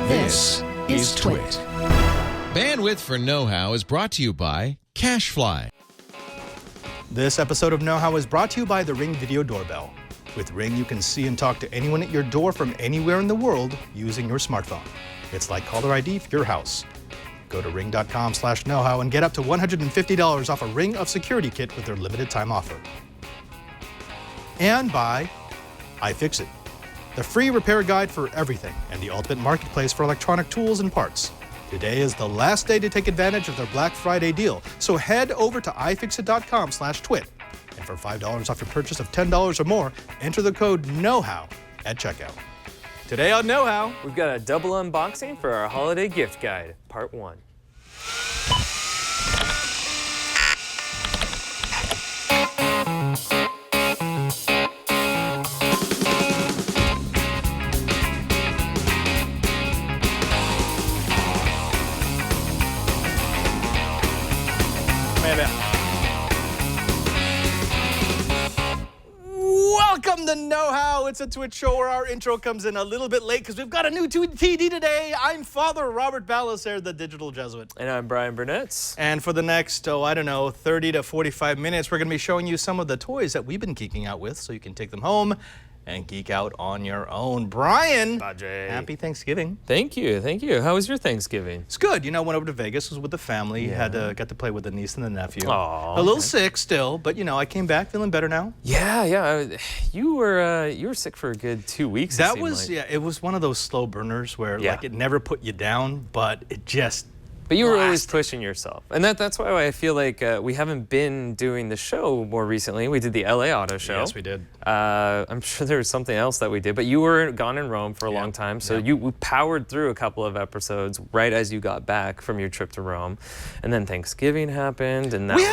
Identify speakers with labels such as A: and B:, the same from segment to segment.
A: This is Twit.
B: Bandwidth for Know-How is brought to you by CashFly.
C: This episode of Know-How is brought to you by the Ring Video Doorbell. With Ring, you can see and talk to anyone at your door from anywhere in the world using your smartphone. It's like caller ID for your house. Go to ring.com/knowhow and get up to $150 off a Ring of Security kit with their limited time offer. And by iFixit, the free repair guide for everything and the ultimate marketplace for electronic tools and parts. Today is the last day to take advantage of their Black Friday deal, so head over to iFixit.com/twit. And for $5 off your purchase of $10 or more, enter the code KNOWHOW at checkout.
D: Today on Know-How, we've got a double unboxing for our holiday gift guide, part 1.
C: Welcome to Know-How. It's a Twitch show where our intro comes in a little bit late because we've got a new TD today. I'm Father Robert Balaser, the Digital Jesuit.
D: And I'm Brian Burnett.
C: And for the next, 30 to 45 minutes, we're going to be showing you some of the toys that we've been geeking out with so you can take them home and geek out on your own. Brian,
D: Bajay.
C: Happy Thanksgiving.
D: Thank you, thank you. How was your Thanksgiving?
C: It's good. You know, went over to Vegas, was with the family, got to play with the niece and the nephew.
D: Aww,
C: a little sick still, but I came back feeling better now.
D: Yeah. You were sick for a good 2 weeks.
C: That was, it was one of those slow burners where like it never put you down, but it just
D: But you were always pushing yourself. And that's why I feel like we haven't been doing the show more recently. We did the LA Auto Show.
C: Yes, we did.
D: I'm sure there was something else that we did, but you were gone in Rome for a long time, so we powered through a couple of episodes right as you got back from your trip to Rome. And then Thanksgiving happened, and now we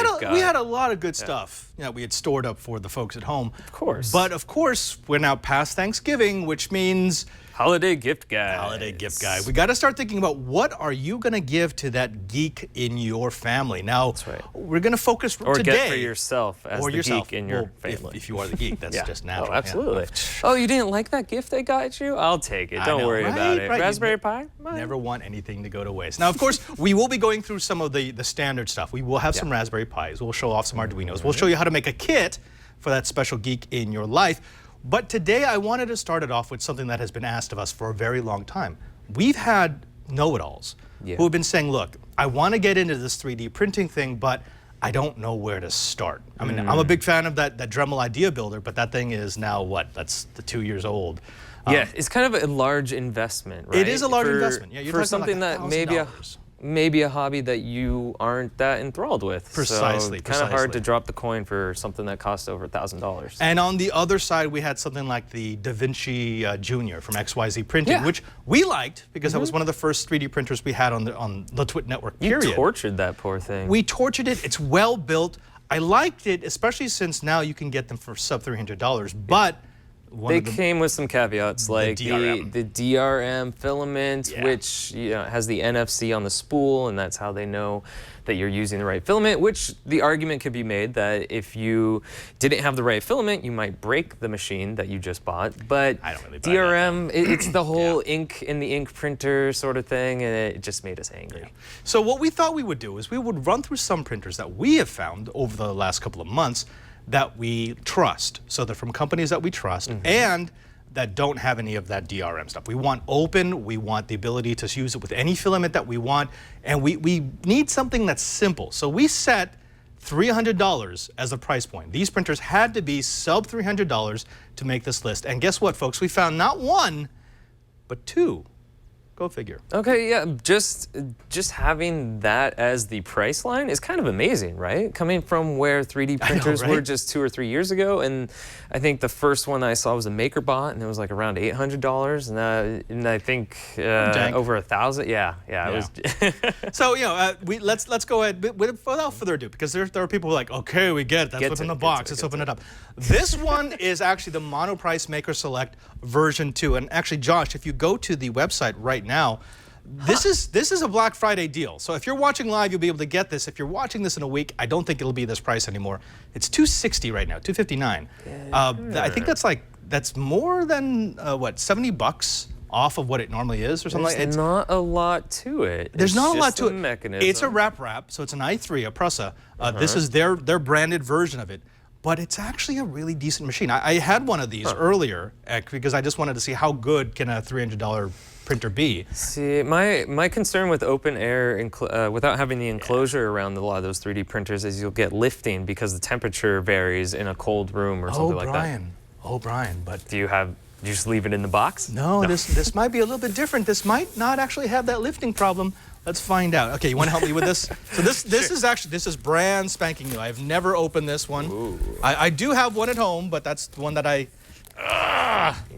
C: had a lot of good stuff. We had stored up for the folks at home.
D: Of course.
C: But of course, we're now past Thanksgiving, which means
D: holiday gift guide.
C: Holiday gift guide. We got to start thinking about what are you going to give to that geek in your family. Now, we're going to focus
D: or
C: today.
D: Or get for yourself as the geek in your family.
C: If you are the geek, that's just natural.
D: Oh, absolutely. Oh, you didn't like that gift they got you? I'll take it. Don't worry about it. Raspberry Pi?
C: Never want anything to go to waste. Now, of course, we will be going through some of the standard stuff. We will have some Raspberry Pis. We'll show off some Arduinos. We'll show you how to make a kit for that special geek in your life. But today I wanted to start it off with something that has been asked of us for a very long time. We've had know-it-alls who have been saying, look, I want to get into this 3D printing thing, but I don't know where to start. I mean, I'm a big fan of that Dremel Idea Builder, but that thing is now, that's 2 years old.
D: Yeah, it's kind of a large investment, right?
C: It is a large investment. Yeah, you're
D: for something
C: like
D: that maybe a hobby that you aren't that enthralled with.
C: Precisely.
D: So kind of hard to drop the coin for something that costs over $1,000.
C: And on the other side, we had something like the DaVinci Junior from XYZ Printing, which we liked because that was one of the first 3D printers we had on the Twit network, period.
D: You tortured that poor thing.
C: We tortured it. It's well built. I liked it, especially since now you can get them for sub $300, but
D: they came with some caveats like the DRM filament, which has the NFC on the spool, and that's how they know that you're using the right filament, which the argument could be made that if you didn't have the right filament, you might break the machine that you just bought. But
C: I don't really buy
D: DRM, it's the whole ink in the ink printer sort of thing, and it just made us angry.
C: So what we thought we would do is we would run through some printers that we have found over the last couple of months that we trust. So they're from companies that we trust and that don't have any of that DRM stuff. We want open, we want the ability to use it with any filament that we want, and we need something that's simple. So we set $300 as a price point. These printers had to be sub $300 to make this list. And guess what, folks? We found not one, but two. Go figure.
D: Okay, yeah, just having that as the price line is kind of amazing, right? Coming from where 3D printers were just 2 or 3 years ago, and I think the first one I saw was a MakerBot, and it was like around $800, and I think over $1,000. Yeah. It was.
C: So let's go ahead without further ado, because there are people who are like, okay, we get it. That's what's in the box. Let's open it up. This one is actually the Monoprice Maker Select version 2, and actually, Josh, if you go to the website right now, this is a Black Friday deal. So if you're watching live, you'll be able to get this. If you're watching this in a week, I don't think it'll be this price anymore. It's $260 right now, $259. I think that's more than what, $70 off of what it normally is or something like that.
D: There's not a lot to it.
C: There's not a lot to it.
D: Mechanism.
C: It's a wrap, so it's an i3, a Prusa. This is their branded version of it. But it's actually a really decent machine. I had one of these earlier because I just wanted to see how good can a $300 printer be.
D: See, my concern with open air, without having the enclosure around a lot of those 3D printers, is you'll get lifting because the temperature varies in a cold room or something like that.
C: Oh, Brian, but...
D: Do you just leave it in the box?
C: No, this might be a little bit different. This might not actually have that lifting problem. Let's find out. Okay, you want to help me with this? So this is brand spanking new. I've never opened this one. I do have one at home, but that's the one that I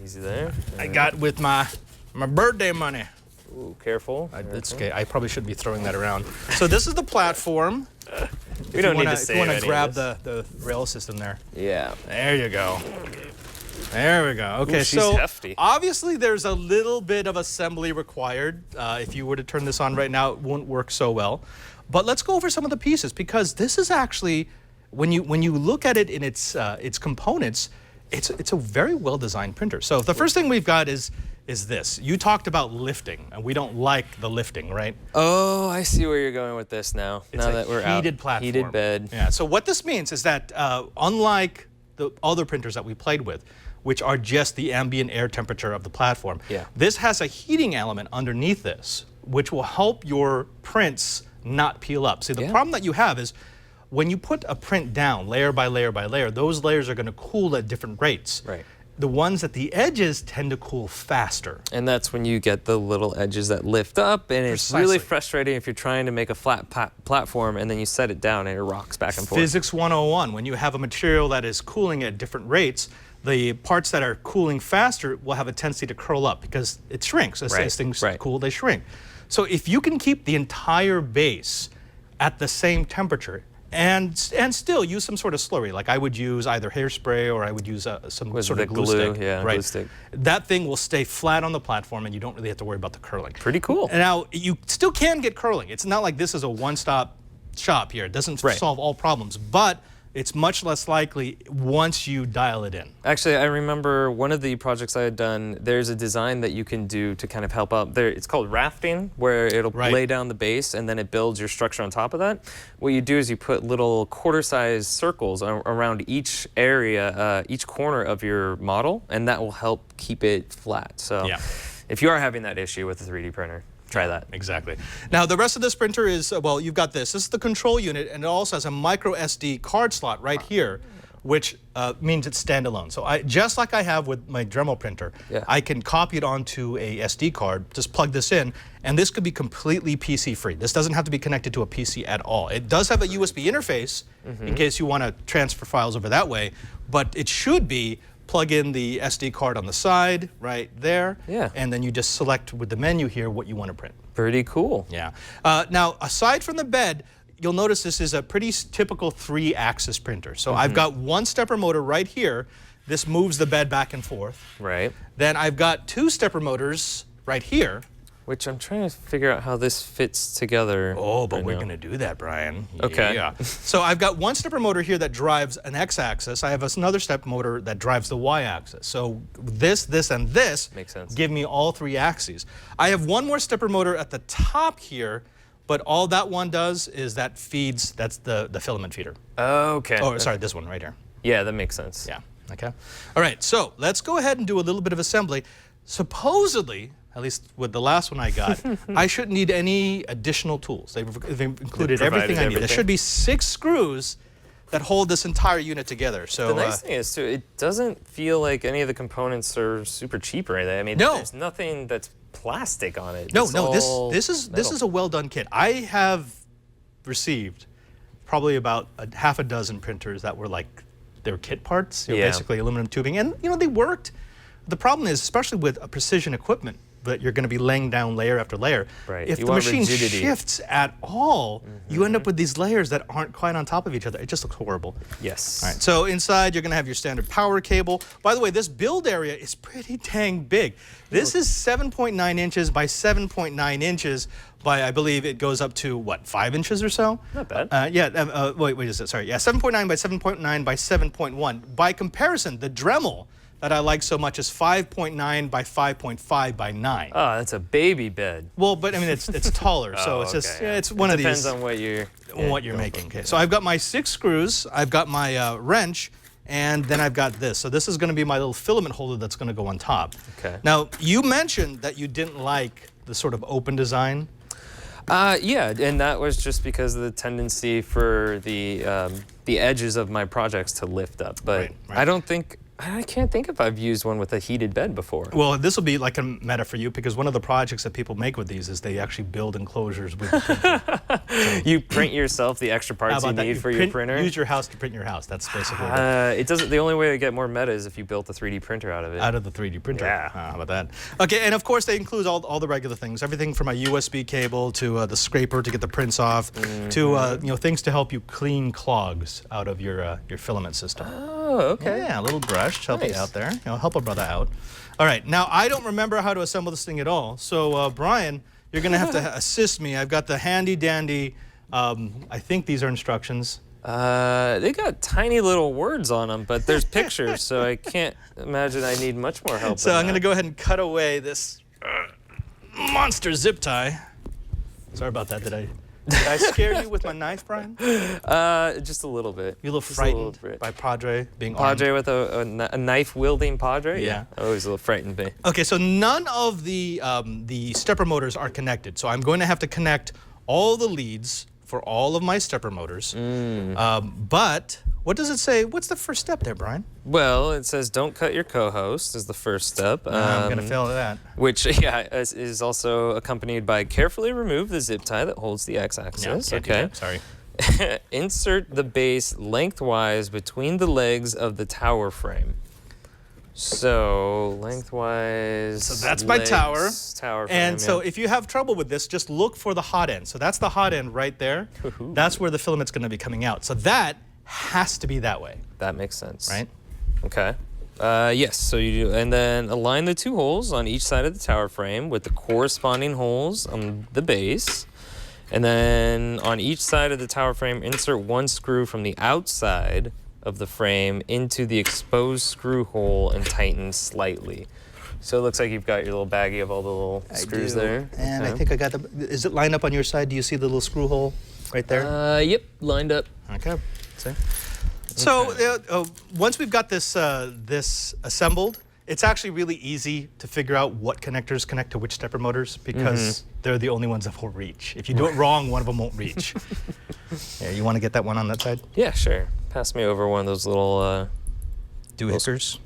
D: Easy there.
C: I got with my birthday money.
D: Ooh, careful.
C: It's okay. I probably shouldn't be throwing that around. So this is the platform.
D: We don't need to say
C: If you want to grab the rail system there.
D: Yeah.
C: There you go. There we go. Okay,
D: Ooh, she's
C: so
D: hefty.
C: obviously there's a little bit of assembly required. If you were to turn this on right now, it won't work so well. But let's go over some of the pieces because this is actually, when you look at it in its components, it's a very well designed printer. So the first thing we've got is this. You talked about lifting, and we don't like the lifting, right?
D: Oh, I see where you're going with this now.
C: It's
D: now
C: a
D: that we're out.
C: heated platform.
D: Heated bed.
C: Yeah. So what this means is that unlike the other printers that we played with, which are just the ambient air temperature of the platform, this has a heating element underneath this, which will help your prints not peel up. See, the problem that you have is when you put a print down layer by layer by layer, those layers are going to cool at different rates.
D: Right.
C: The ones at the edges tend to cool faster.
D: And that's when you get the little edges that lift up, and it's really frustrating if you're trying to make a flat platform and then you set it down and it rocks back and forth.
C: Physics 101, when you have a material that is cooling at different rates, the parts that are cooling faster will have a tendency to curl up because it shrinks. As things cool, they shrink. So if you can keep the entire base at the same temperature and still use some sort of slurry, like I would use either hairspray or I would use some sort of glue stick.
D: Glue stick.
C: That thing will stay flat on the platform and you don't really have to worry about the curling.
D: Pretty cool.
C: And now, you still can get curling. It's not like this is a one-stop shop here. It doesn't solve all problems, but it's much less likely once you dial it in.
D: Actually, I remember one of the projects I had done, there's a design that you can do to kind of help out. It's called rafting, where it'll lay down the base and then it builds your structure on top of that. What you do is you put little quarter-sized circles around each area, each corner of your model, and that will help keep it flat. So if you are having that issue with a 3D printer, try that.
C: Exactly. Now, the rest of this printer is, well, you've got this. This is the control unit, and it also has a MicroSD card slot right here, which means it's standalone. So just like I have with my Dremel printer, I can copy it onto a SD card, just plug this in, and this could be completely PC-free. This doesn't have to be connected to a PC at all. It does have a USB interface in case you want to transfer files over that way, but it should be plug in the SD card on the side right there, and then you just select with the menu here what you want to print.
D: Pretty cool.
C: Yeah. Now, aside from the bed, you'll notice this is a pretty typical 3-axis printer. So I've got one stepper motor right here. This moves the bed back and forth.
D: Right.
C: Then I've got 2 stepper motors right here.
D: Which I'm trying to figure out how this fits together.
C: Oh, but we're going to do that, Brian.
D: Okay.
C: Yeah. So I've got one stepper motor here that drives an x-axis. I have another step motor that drives the y-axis. So this, and this give me all 3 axes. I have one more stepper motor at the top here, but all that one does is that feeds, that's the filament feeder.
D: Okay.
C: Oh, sorry, this one right here.
D: Yeah, that makes sense.
C: Yeah, okay. All right, so let's go ahead and do a little bit of assembly. Supposedly, at least with the last one I got, I shouldn't need any additional tools. They've included everything I need. There should be 6 screws that hold this entire unit together. So
D: the nice thing is, too, it doesn't feel like any of the components are super cheap or anything. I mean, there's nothing that's plastic on it.
C: No, this is a well-done kit. I have received probably about half a dozen printers that were like, they were kit parts, basically aluminum tubing, and they worked. The problem is, especially with precision equipment, that you're going to be laying down layer after layer. If the machine shifts at all, you end up with these layers that aren't quite on top of each other. It just looks horrible.
D: Yes.
C: All right, so inside you're going to have your standard power cable. By the way, this build area is pretty dang big. This is 7.9 inches by 7.9 inches by, I believe it goes up to, what, 5 inches or so?
D: Not bad.
C: Wait, is it? Sorry. Yeah, 7.9 by 7.9 by 7.1. By comparison, the Dremel that I like so much is 5.9 by 5.5 by 9.
D: Oh, that's a baby bed.
C: Well, but I mean, it's taller, so it's just, it's one of these.
D: Depends on what you're
C: making. Okay, so I've got my 6 screws, I've got my wrench, and then I've got this. So this is going to be my little filament holder that's going to go on top.
D: Okay.
C: Now, you mentioned that you didn't like the sort of open design.
D: Yeah, and that was just because of the tendency for the edges of my projects to lift up. But
C: Right.
D: I can't think if I've used one with a heated bed before.
C: Well, this will be like a meta for you, because one of the projects that people make with these is they actually build enclosures with the printer.
D: You print yourself the extra parts you need for your printer?
C: Use your house to print your house. That's basically
D: it doesn't. The only way to get more meta is if you built a 3D printer out of it.
C: out of the 3D printer.
D: Yeah.
C: How about that? Okay, and of course they include all the regular things, everything from a USB cable to the scraper to get the prints off, to things to help you clean clogs out of your filament system.
D: Oh, okay.
C: Yeah, a little brush to help you
D: Nice.
C: out there. Help a brother out. All right, now I don't remember how to assemble this thing at all. So Brian, you're gonna have to assist me. I've got the handy dandy, I think these are instructions.
D: They got tiny little words on them, but there's pictures, so I can't imagine I need much more help.
C: So I'm gonna go ahead and cut away this monster zip tie. Sorry about that, did I scare you with my knife, Brian?
D: Just a little bit.
C: You a little
D: Just
C: frightened
D: bit.
C: by Padre being armed?
D: Padre with a knife-wielding Padre?
C: Yeah.
D: Always a little frightened me.
C: Okay, so none of the stepper motors are connected. So I'm going to have to connect all the leads for all of my stepper motors. But what does it say? What's the first step there, Brian?
D: Well, it says don't cut your co-host is the first step.
C: I'm going to fail at that.
D: Which, is also accompanied by carefully remove the zip tie that holds the x-axis.
C: Can't do
D: Okay.
C: that, sorry.
D: Insert the base lengthwise between the legs of the tower frame. So lengthwise.
C: So that's my tower.
D: Tower frame.
C: And so if you have trouble with this, just look for the hot end. So that's the hot end right there. That's where the filament's going to be coming out. So that has to be that way.
D: That makes sense.
C: Right?
D: Okay. Yes, so you do, and then align the 2 holes on each side of the tower frame with the corresponding holes on the base. And then on each side of the tower frame, insert 1 screw from the outside of the frame into the exposed screw hole and tighten slightly. So it looks like you've got your little baggie of all the little screws there.
C: And
D: Okay.
C: I think I got is it lined up on your side? Do you see the little screw hole right there?
D: Yep, lined up.
C: Okay. See? So once we've got this this assembled, it's actually really easy to figure out what connectors connect to which stepper motors, because they're the only ones that will reach. If you do it wrong, one of them won't reach. Yeah, you want to get that one on that side?
D: Yeah, sure. Pass me over one of those little
C: Doohickers.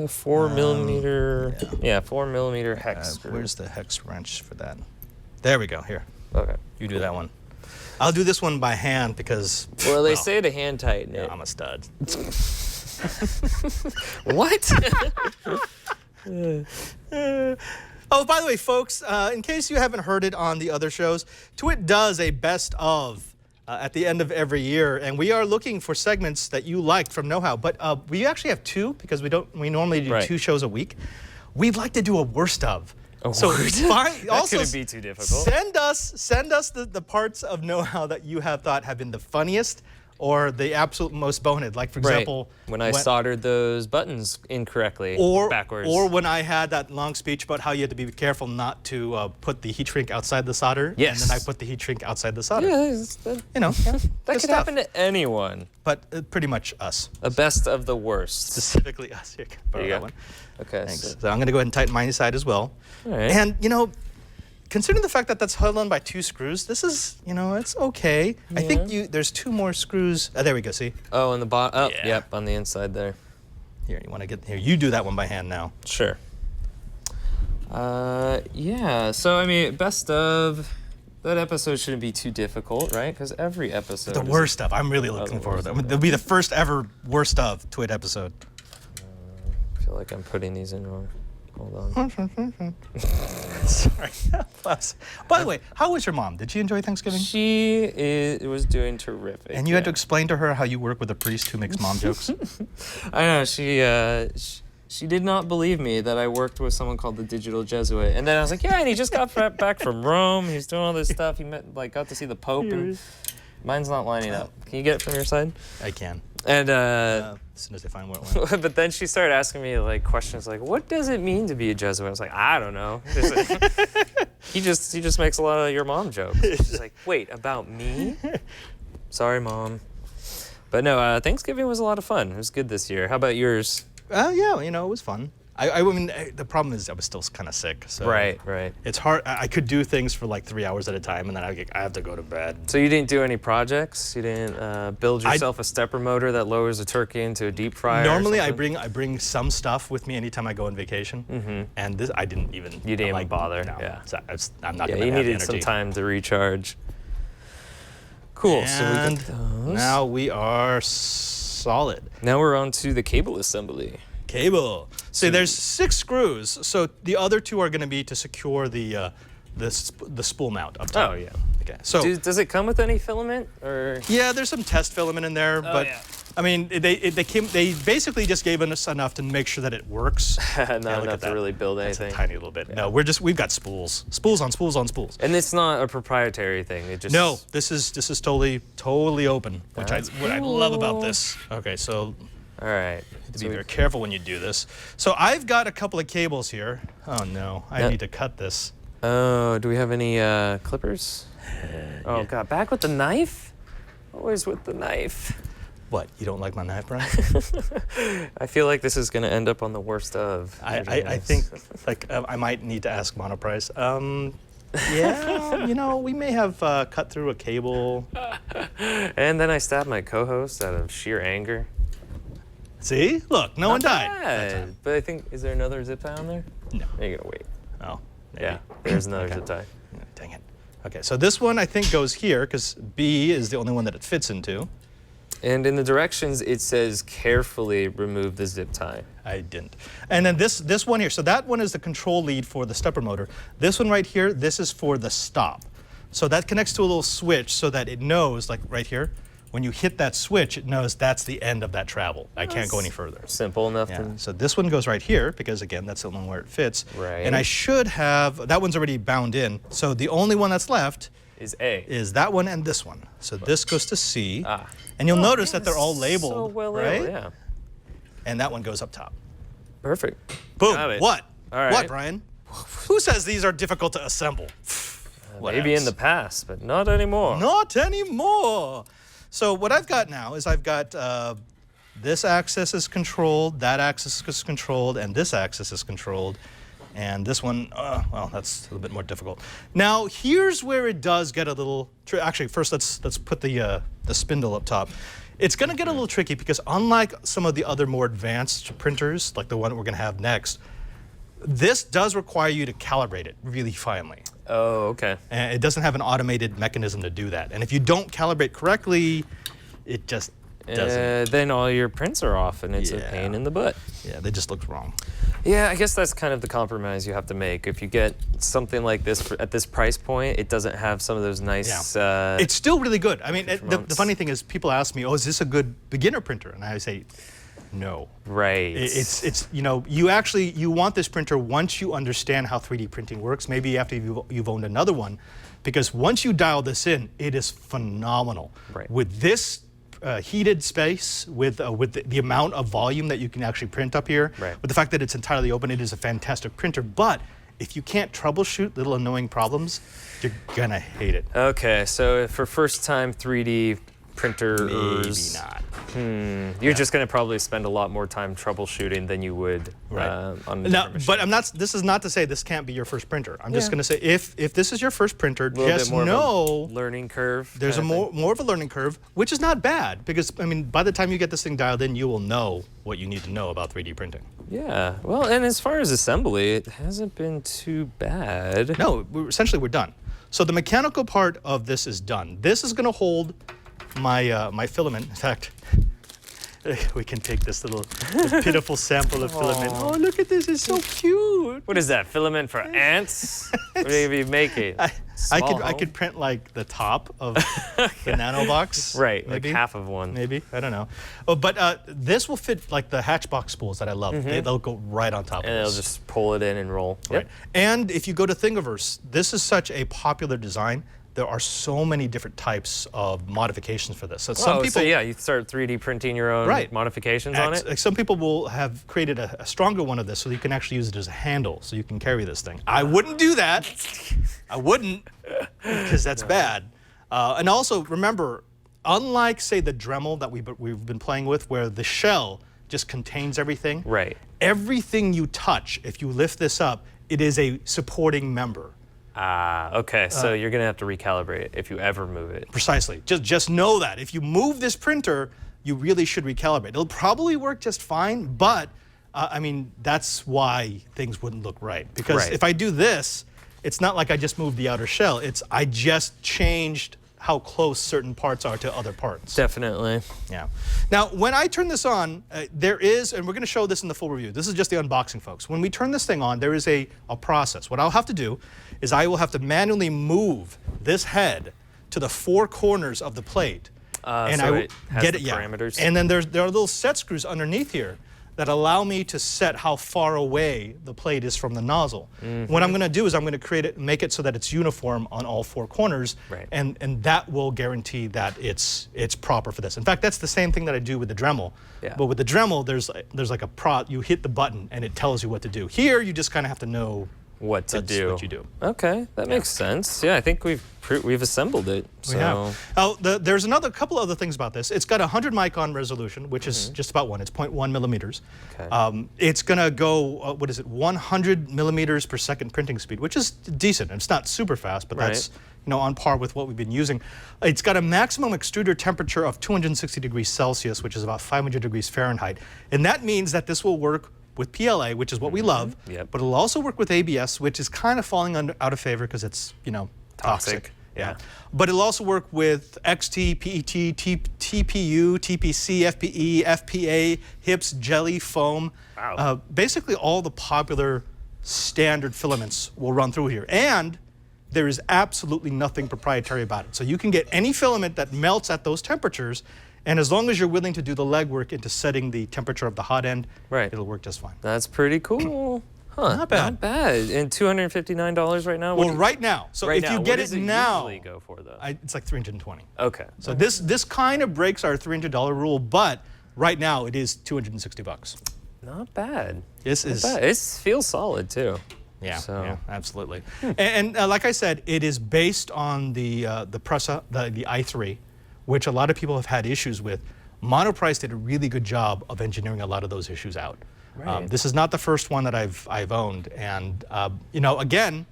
D: 4 millimeter. Yeah, 4 millimeter hex screw.
C: Where's the hex wrench for that? There we go. Here,
D: Okay.
C: you do that one. I'll do this one by hand because.
D: Well, they say to hand tighten it.
C: I'm a stud.
D: What?
C: Oh, by the way, folks, in case you haven't heard it on the other shows, Twit does a best of at the end of every year, and we are looking for segments that you liked from Know How. But we actually have 2 because we normally do 2 shows a week. We'd like to do a worst of.
D: That
C: Also,
D: couldn't be too difficult.
C: send us the parts of Know How that you have thought have been the funniest or the absolute most bonehead. Like, for example,
D: when I soldered those buttons incorrectly backwards.
C: Or when I had that long speech about how you had to be careful not to put the heat shrink outside the solder.
D: Yes.
C: And then I put the heat shrink outside the solder.
D: Yeah, that could happen to anyone.
C: But pretty much us.
D: A best of the worst.
C: Specifically us. Here, borrow
D: you
C: that
D: go.
C: one.
D: Okay.
C: Thanks. So I'm going to go ahead and tighten my side as well.
D: All right.
C: And, considering the fact that that's held on by 2 screws, this is, it's okay.
D: Yeah.
C: I think there's 2 more screws. There we go, see?
D: Oh, on the bottom. Oh,
C: Yeah.
D: yep, on the inside there.
C: Here, you want to get here. You do that one by hand now.
D: Sure. Yeah. So I mean, best of. That episode shouldn't be too difficult, right? Because every episode.
C: The worst of. I'm really looking forward to that. It'll be the first ever worst of Twit episode.
D: I feel like I'm putting these in wrong. Hold on.
C: Sorry. By the way, how was your mom? Did she enjoy Thanksgiving?
D: She was doing terrific.
C: And you had to explain to her how you work with a priest who makes mom jokes?
D: I know. She did not believe me that I worked with someone called the Digital Jesuit. And then I was like, yeah, and he just got back from Rome. He was doing all this stuff. He got to see the Pope. And Mine's not lining up. Can you get it from your side?
C: I can.
D: And
C: as soon as they find where it went.
D: but then she started asking me like questions like, "What does it mean to be a Jesuit?" I was like, "I don't know." he just makes a lot of your mom jokes. She's like, "Wait, about me?" Sorry, Mom. But no, Thanksgiving was a lot of fun. It was good this year. How about yours?
C: Yeah, you know, it was fun. I mean, the problem is I was still kind of sick. So
D: Right.
C: It's hard. I could do things for like 3 hours at a time, and then I have to go to bed.
D: So you didn't do any projects? You didn't build yourself a stepper motor that lowers a turkey into a deep fryer?
C: Normally, I bring some stuff with me anytime I go on vacation, and this I didn't even.
D: You didn't even bother.
C: No,
D: Yeah.
C: so I'm not.
D: Yeah,
C: gonna
D: you
C: have the
D: needed some
C: energy.
D: time to recharge. Cool.
C: And
D: so we got those.
C: now we are solid.
D: Now we're on to the cable assembly.
C: Cable. See, there's 6 screws, so the other 2 are going to be to secure the spool mount up top.
D: Oh yeah.
C: Okay. So
D: Does it come with any filament or?
C: yeah, there's some test filament in there, but
D: yeah.
C: I mean, they basically just gave us enough to make sure that it works.
D: Not
C: look at
D: enough to
C: that.
D: really build
C: It's
D: anything.
C: a tiny little bit. No, we've got spools on spools on spools.
D: And it's not a proprietary thing. It just.
C: No, this is totally open, which what I love about this. Okay, so
D: All right.
C: to be very careful when you do this. So I've got a couple of cables here. Oh no, I need to cut this.
D: Oh, do we have any clippers? Oh God, back with the knife? Always with the knife.
C: What, you don't like my knife, Brian?
D: I feel like this is gonna end up on the worst of.
C: I think like I might need to ask Monoprice. Yeah, you know, we may have cut through a cable.
D: And then I stabbed my co-host out of sheer anger.
C: See, look, no one died.
D: Bad. But I think, is there another zip tie on there?
C: No.
D: You're gonna wait.
C: Oh, maybe.
D: Yeah, there's another zip tie.
C: Dang it. Okay, so this one I think goes here because B is the only one that it fits into.
D: And in the directions, it says carefully remove the zip tie.
C: I didn't. And then this one here, so that one is the control lead for the stepper motor. This one right here, this is for the stop. So that connects to a little switch so that it knows, like right here, when you hit that switch, it knows that's the end of that travel. I can't go any further.
D: Simple enough
C: Yeah.
D: to.
C: So this one goes right here because again, that's the one where it fits.
D: Right.
C: And I should have, that one's already bound in. So the only one that's left
D: Is A.
C: is that one and this one. So this goes to C.
D: Ah.
C: And you'll notice that they're all
D: So
C: labeled,
D: well
C: right?
D: labeled, yeah.
C: And that one goes up top.
D: Perfect.
C: Boom.
D: Got it.
C: What?
D: All right.
C: What, Brian? Who says these are difficult to assemble?
D: Maybe in the past, but not anymore.
C: Not anymore. So what I've got now is I've got this axis is controlled, that axis is controlled, and this axis is controlled. And this one, well, that's a little bit more difficult. Now, here's where it does get a little actually, first let's put the spindle up top. It's going to get a little tricky because unlike some of the other more advanced printers, like the one we're going to have next, this does require you to calibrate it really finely.
D: Oh, okay.
C: And it doesn't have an automated mechanism to do that. And if you don't calibrate correctly, it just doesn't.
D: Then all your prints are off, and it's a
C: Yeah.
D: pain in the butt.
C: Yeah, they just look wrong.
D: Yeah, I guess that's kind of the compromise you have to make. If you get something like this at this price point, it doesn't have some of those nice.
C: It's still really good. I mean, the
D: accoutrements.
C: funny thing is people ask me, oh, is this a good beginner printer? And I say, no.
D: Right.
C: It's you know, you want this printer once you understand how 3D printing works, maybe after you've owned another one, because once you dial this in, it is phenomenal.
D: Right.
C: With this heated space, with the amount of volume that you can actually print up here,
D: Right.
C: with the fact that it's entirely open, it is a fantastic printer. But if you can't troubleshoot little annoying problems, you're gonna hate it.
D: Okay, so for first-time 3D printers,
C: Maybe not.
D: you're just going to probably spend a lot more time troubleshooting than you would on the
C: Now,
D: different
C: but I'm not. This is not to say this can't be your first printer. I'm just
D: Yeah.
C: going to say if this is your first printer,
D: machine. A little
C: just
D: bit more
C: know
D: of a learning curve.
C: there's a
D: kind of thing.
C: more of a learning curve, which is not bad because I mean by the time you get this thing dialed in, you will know what you need to know about 3D printing.
D: Yeah, well, and as far as assembly, it hasn't been too bad.
C: No, essentially we're done. So the mechanical part of this is done. This is going to hold my my filament. In fact, we can take this pitiful sample of filament. Oh, look at this! It's so cute.
D: What is that, filament for ants? What are you gonna be making?
C: I could print like the top of the nano box.
D: Right,
C: maybe.
D: like half of one.
C: Maybe, I don't know. Oh, but this will fit like the hatchbox spools that I love. They'll go right on top
D: And
C: of
D: it'll
C: this.
D: just pull it in and roll.
C: Right. And if you go to Thingiverse, this is such a popular design there are so many different types of modifications for this. So some people,
D: so yeah, you start 3D printing your own modifications on it?
C: Like some people will have created a stronger one of this so you can actually use it as a handle so you can carry this thing. I wouldn't do that. I wouldn't, because that's bad. And also, remember, unlike, say, the Dremel that we've been playing with, where the shell just contains everything, everything you touch, if you lift this up, it is a supporting member.
D: Okay, so you're gonna have to recalibrate it if you ever move it.
C: Precisely. Just know that. If you move this printer, you really should recalibrate. It'll probably work just fine, but I mean, that's why things wouldn't look right. Because if I do this, it's not like I just moved the outer shell. It's I just changed how close certain parts are to other parts.
D: Definitely.
C: Yeah. Now, when I turn this on, there is, and we're going to show this in the full review. This is just the unboxing, folks. When we turn this thing on, there is a process. What I'll have to do is I will have to manually move this head to the 4 corners of the plate. And
D: so
C: I will
D: it has
C: get
D: the
C: it,
D: parameters.
C: And then there are little set screws underneath here that allow me to set how far away the plate is from the nozzle. What I'm going to do is I'm going to create it, make it so that it's uniform on all 4 corners, and that will guarantee that it's proper for this. In fact, that's the same thing that I do with the Dremel. But with the Dremel, there's like a you hit the button and it tells you what to do. Here, you just kind of have to know
D: what to do.
C: What you do.
D: Okay, that makes sense. Yeah, I think we've assembled it. So.
C: We have. Oh, there's couple other things about this. It's got a 100 Micron resolution, which is just about one. It's 0.1 millimeters.
D: Okay.
C: It's gonna go 100 millimeters per second printing speed, which is decent. It's not super fast, but that's on par with what we've been using. It's got a maximum extruder temperature of 260 degrees Celsius, which is about 500 degrees Fahrenheit, and that means that this will work with PLA, which is what we love, but it'll also work with ABS, which is kind of falling out of favor because it's, toxic. Yeah. But it'll also work with XT, PET, TPU, TPC, FPE, FPA, HIPS, jelly, foam.
D: Wow.
C: Basically all the popular standard filaments will run through here. And there is absolutely nothing proprietary about it. So you can get any filament that melts at those temperatures, and as long as you're willing to do the legwork into setting the temperature of the hot end, it'll work just fine.
D: That's pretty cool. Huh,
C: not bad.
D: Not bad. And $259 right now?
C: Well, right now. So if you get it now,
D: usually go for, though?
C: It's like $320.
D: Okay.
C: So this kind of breaks our $300 rule, but right now it is $260.
D: Not bad.
C: This is.
D: Not bad. It feels solid too.
C: Yeah,
D: so.
C: Yeah, absolutely. And like I said, it is based on the Prusa, the i3, which a lot of people have had issues with. Monoprice did a really good job of engineering a lot of those issues out. This is not the first one that I've owned, and again,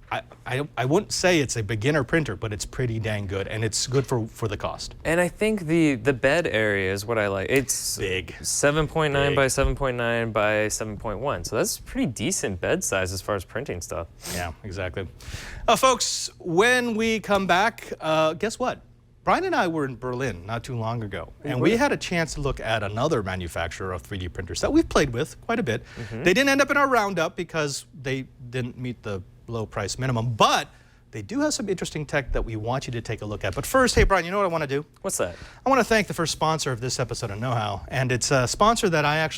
C: I wouldn't say it's a beginner printer, but it's pretty dang good, and it's good for the cost.
D: And I think the bed area is what I like. It's
C: big,
D: 7.9 by 7.9 by 7.1, so that's pretty decent bed size as far as printing stuff.
C: Yeah, exactly. Folks, when we come back, guess what? Brian and I were in Berlin not too long ago, and we had a chance to look at another manufacturer of 3D printers that we've played with quite a bit. They didn't end up in our roundup because they didn't meet the low price minimum, but they do have some interesting tech that we want you to take a look at. But first, hey Brian, you know what I want to do?
D: What's that?
C: I want to thank the first sponsor of this episode of Know How, and it's a sponsor that I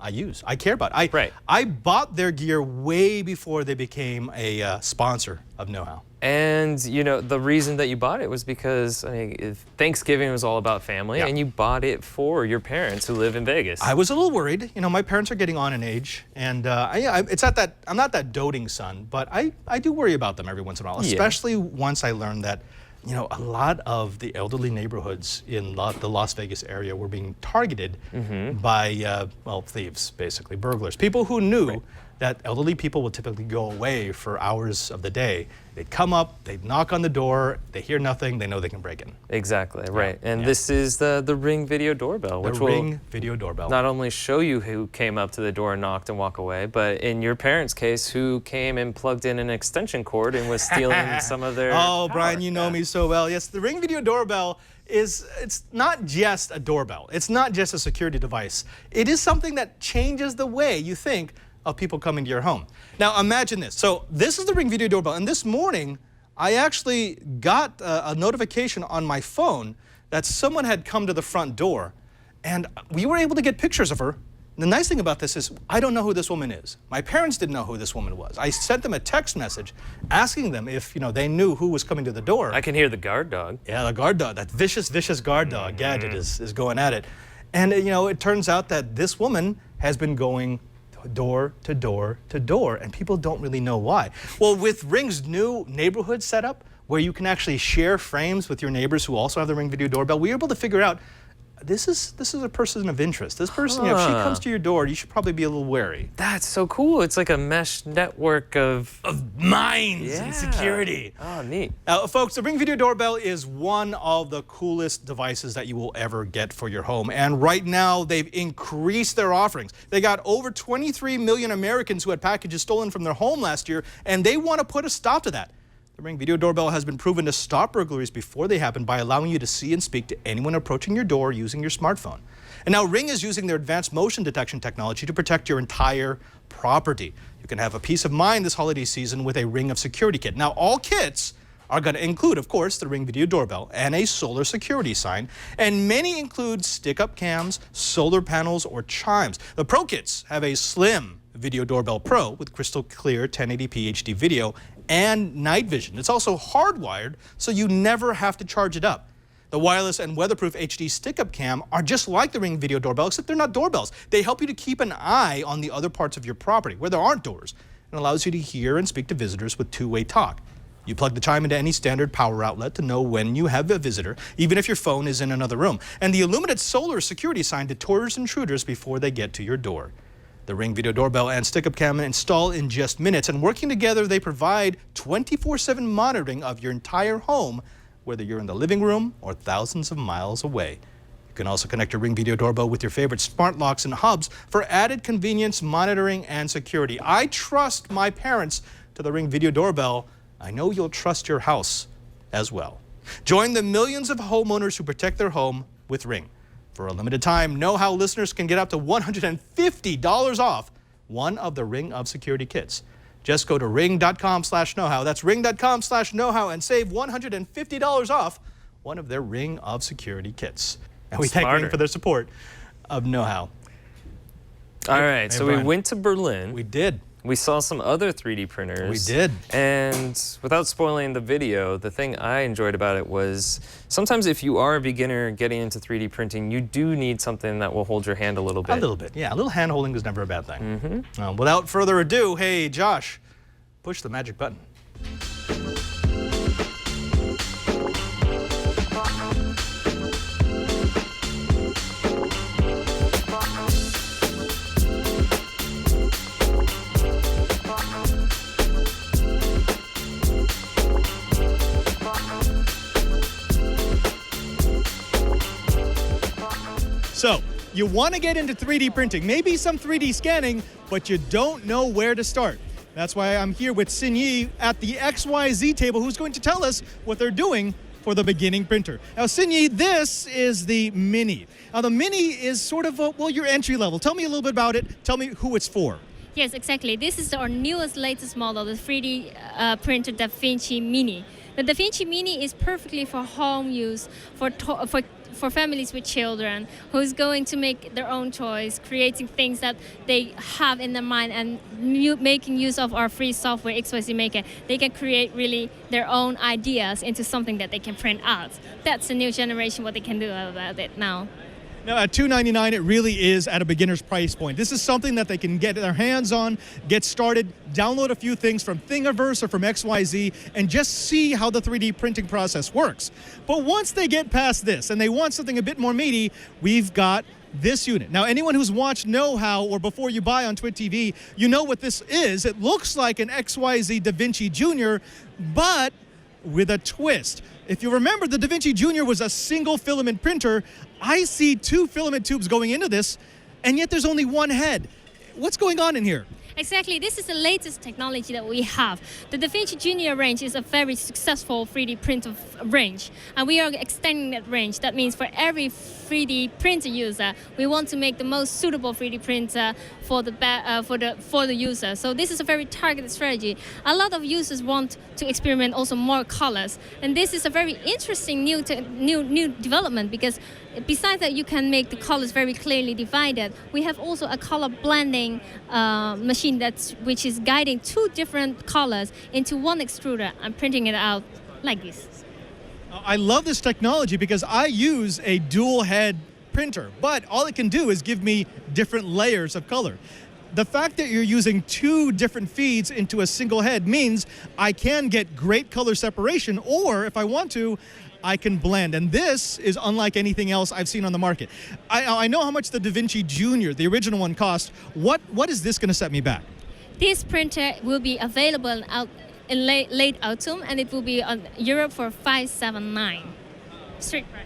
C: use, I care about. I bought their gear way before they became a sponsor of Know How.
D: And the reason that you bought it was because Thanksgiving was all about family, and you bought it for your parents who live in Vegas.
C: I was a little worried. My parents are getting on in age, and it's not that I'm not that doting son, but I do worry about them every once in a while, especially once I learned that a lot of the elderly neighborhoods in the Las Vegas area were being targeted by thieves, basically burglars, people who knew that elderly people would typically go away for hours of the day. They'd come up, they'd knock on the door, they hear nothing, they know they can break in.
D: Exactly, right. And this is the Ring Video Doorbell, which will
C: Ring Video Doorbell.
D: Not only show you who came up to the door and knocked and walk away, but in your parents' case, who came and plugged in an extension cord and was stealing some of their
C: Oh, Brian, you know me so well. Yes, the Ring Video Doorbell it's not just a doorbell. It's not just a security device. It is something that changes the way you think of people coming to your home. Now imagine this. So this is the Ring Video Doorbell, and this morning I actually got a notification on my phone that someone had come to the front door, and we were able to get pictures of her The nice thing about this is I don't know who this woman is. My parents didn't know who this woman was. I sent them a text message asking them if they knew who was coming to the door.
D: I can hear the guard dog.
C: Yeah, the guard dog, that vicious guard dog gadget is going at it. And it turns out that this woman has been going door to door to door, and people don't really know why. Well, with Ring's new neighborhood setup, where you can actually share frames with your neighbors who also have the Ring Video Doorbell, we were able to figure out this is a person of interest. This person, if she comes to your door, you should probably be a little wary.
D: That's so cool. It's like a mesh network of
C: minds and security.
D: Oh, neat.
C: Folks, the Ring Video Doorbell is one of the coolest devices that you will ever get for your home. And right now, they've increased their offerings. They got over 23 million Americans who had packages stolen from their home last year, and they want to put a stop to that. The Ring Video Doorbell has been proven to stop burglaries before they happen by allowing you to see and speak to anyone approaching your door using your smartphone. And now Ring is using their advanced motion detection technology to protect your entire property. You can have a peace of mind this holiday season with a Ring of Security kit. Now, all kits are going to include, of course, the Ring Video Doorbell and a solar security sign, and many include stick-up cams, solar panels, or chimes. The Pro kits have a slim Video Doorbell Pro with crystal clear 1080p HD video and night vision. It's also hardwired, so you never have to charge it up. The wireless and weatherproof HD stick-up cam are just like the Ring Video Doorbell, except they're not doorbells. They help you to keep an eye on the other parts of your property where there aren't doors, and allows you to hear and speak to visitors with two-way talk. You plug the chime into any standard power outlet to know when you have a visitor, even if your phone is in another room. And the illuminated solar security sign deters intruders before they get to your door. The Ring Video Doorbell and stick-up cam install in just minutes, and working together, they provide 24/7 monitoring of your entire home, whether you're in the living room or thousands of miles away. You can also connect your Ring Video Doorbell with your favorite smart locks and hubs for added convenience, monitoring, and security. I trust my parents to the Ring Video Doorbell. I know you'll trust your house as well. Join the millions of homeowners who protect their home with Ring. For a limited time, Know How listeners can get up to $150 off one of the Ring of Security kits. Just go to ring.com/knowhow. That's ring.com/knowhow and save $150 off one of their Ring of Security kits. And we thank Ring for their support of Know How.
D: All right, so we went to Berlin.
C: We did.
D: We saw some other 3D printers.
C: We did.
D: And without spoiling the video, the thing I enjoyed about it was sometimes if you are a beginner getting into 3D printing, you do need something that will hold your hand a little bit.
C: A little bit, yeah. A little hand holding is never a bad thing. Without further ado, hey, Josh, push the magic button. So, you want to get into 3D printing, maybe some 3D scanning, but you don't know where to start. That's why I'm here with Xin Yi at the XYZ table, who's going to tell us what they're doing for the beginning printer. Now, Xin Yi, this is the Mini. Now, the Mini is sort of, your entry level. Tell me a little bit about it. Tell me who it's for.
A: Yes, exactly. This is our newest, latest model, the 3D printer Da Vinci Mini. The Da Vinci Mini is perfectly for home use, for families with children who's going to make their own choice, creating things that they have in their mind and making use of our free software, XYZ Maker. They can create really their own ideas into something that they can print out. That's the new generation, what they can do about it now.
C: Now, at $299, it really is at a beginner's price point. This is something that they can get their hands on, get started, download a few things from Thingiverse or from XYZ, and just see how the 3D printing process works. But once they get past this and they want something a bit more meaty, we've got this unit. Now, anyone who's watched Know How or Before You Buy on Twit TV, you know what this is. It looks like an XYZ Da Vinci Jr., but with a twist. If you remember, the Da Vinci Jr. was a single filament printer. I see two filament tubes going into this, and yet there's only one head. What's going on in here?
A: Exactly, this is the latest technology that we have. The Da Vinci Junior range is a very successful 3D print range, and we are extending that range. That means for every 3D printer user. We want to make the most suitable 3D printer for the user. So this is a very targeted strategy. A lot of users want to experiment also more colors, and this is a very interesting new development, because besides that you can make the colors very clearly divided, we have also a color blending machine which is guiding two different colors into one extruder and printing it out like this.
E: I love this technology because I use a dual head printer, but all it can do is give me different layers of color. The fact that you're using two different feeds into a single head means I can get great color separation, or if I want to, I can blend. And this is unlike anything else I've seen on the market. I know how much the DaVinci Junior, the original one, cost. What is this going to set me back?
A: This printer will be available in late autumn, and it will be on Europe for $579 street price.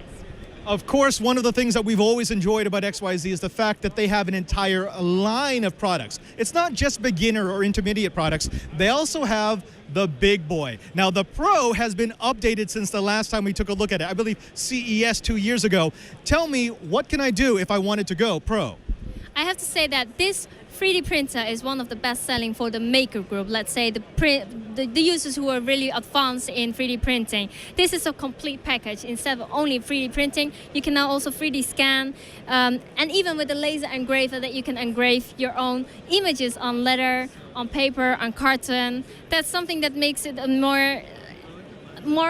E: Of course, one of the things that we've always enjoyed about XYZ is the fact that they have an entire line of products. It's not just beginner or intermediate products. They also have the big boy. Now, the Pro has been updated since the last time we took a look at it. I believe CES 2 years ago. Tell me, what can I do if I wanted to go Pro?
A: I have to say that this 3D printer is one of the best selling for the maker group, let's say the users who are really advanced in 3D printing. This is a complete package. Instead of only 3D printing, you can now also 3D scan, and even with the laser engraver that you can engrave your own images on leather, on paper, on carton. That's something that makes it a more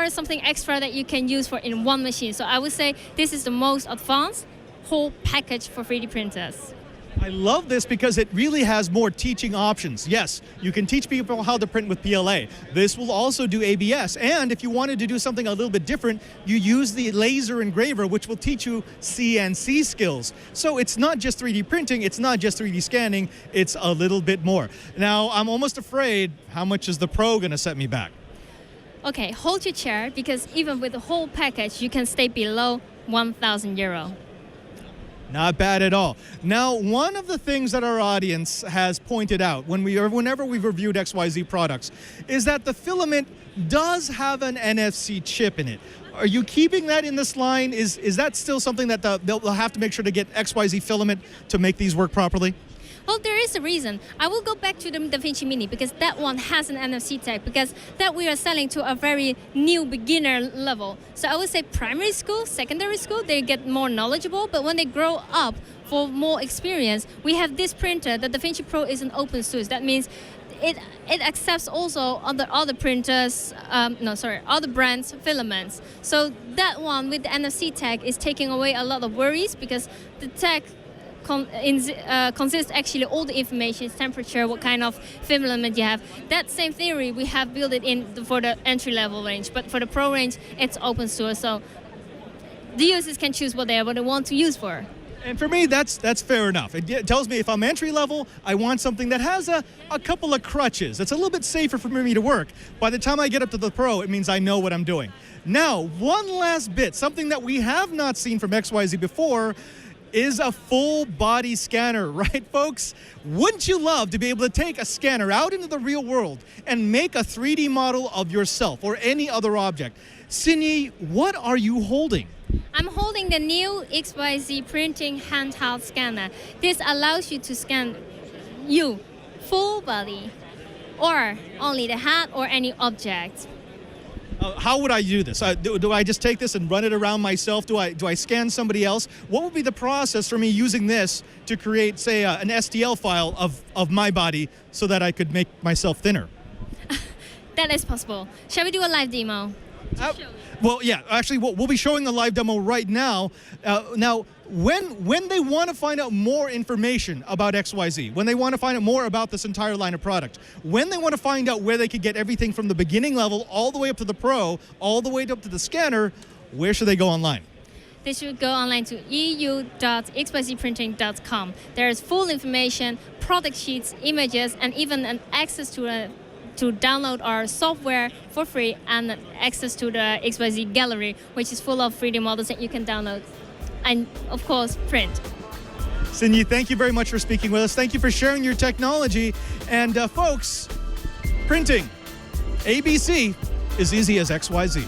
A: something extra that you can use for in one machine. So I would say this is the most advanced whole package for 3D printers.
E: I love this because it really has more teaching options. Yes, you can teach people how to print with PLA. This will also do ABS. And if you wanted to do something a little bit different, you use the laser engraver, which will teach you CNC skills. So it's not just 3D printing, it's not just 3D scanning, it's a little bit more. Now, I'm almost afraid, how much is the Pro going to set me back?
A: Okay, hold your chair, because even with the whole package, you can stay below €1,000.
E: Not bad at all. Now, one of the things that our audience has pointed out whenever we've reviewed XYZ products is that the Filament does have an NFC chip in it. Are you keeping that in this line? Is that still something that they'll have to make sure to get XYZ Filament to make these work properly?
A: Well, there is a reason. I will go back to the DaVinci Mini, because that one has an NFC tag, because that we are selling to a very new beginner level. So I would say primary school, secondary school, they get more knowledgeable, but when they grow up for more experience, we have this printer. The DaVinci Pro is an open source. That means it accepts also other printers, other brands' filaments. So that one with the NFC tag is taking away a lot of worries, because the tag consists actually all the information, temperature, what kind of filament you have. That same theory we have built it in for the entry-level range, but for the Pro range, it's open source, so the users can choose what they want to use for.
E: And for me, that's fair enough. It tells me if I'm entry level, I want something that has a couple of crutches. It's a little bit safer for me to work. By the time I get up to the Pro, it means I know what I'm doing. Now, one last bit, something that we have not seen from XYZ before, is a full body scanner, right, folks? Wouldn't you love to be able to take a scanner out into the real world and make a 3D model of yourself or any other object? Sinyi, what are you holding?
A: I'm holding the new XYZ Printing handheld scanner. This allows you to scan you, full body, or only the head or any object.
E: How would I do this? Do I just take this and run it around myself? Do I scan somebody else? What would be the process for me using this to create, say, an STL file of my body so that I could make myself thinner?
A: That is possible. Shall we do a live demo?
E: Well, yeah, actually, we'll be showing a live demo right now. Now, when they want to find out more information about XYZ, when they want to find out more about this entire line of product, when they want to find out where they could get everything from the beginning level all the way up to the Pro, all the way up to the scanner, where should they go online?
A: They should go online to eu.xyzprinting.com. There is full information, product sheets, images, and even an access to download our software for free, and access to the XYZ gallery, which is full of 3D models that you can download and, of course, print.
E: Sinyi, thank you very much for speaking with us. Thank you for sharing your technology. And folks, printing ABC is easy as XYZ.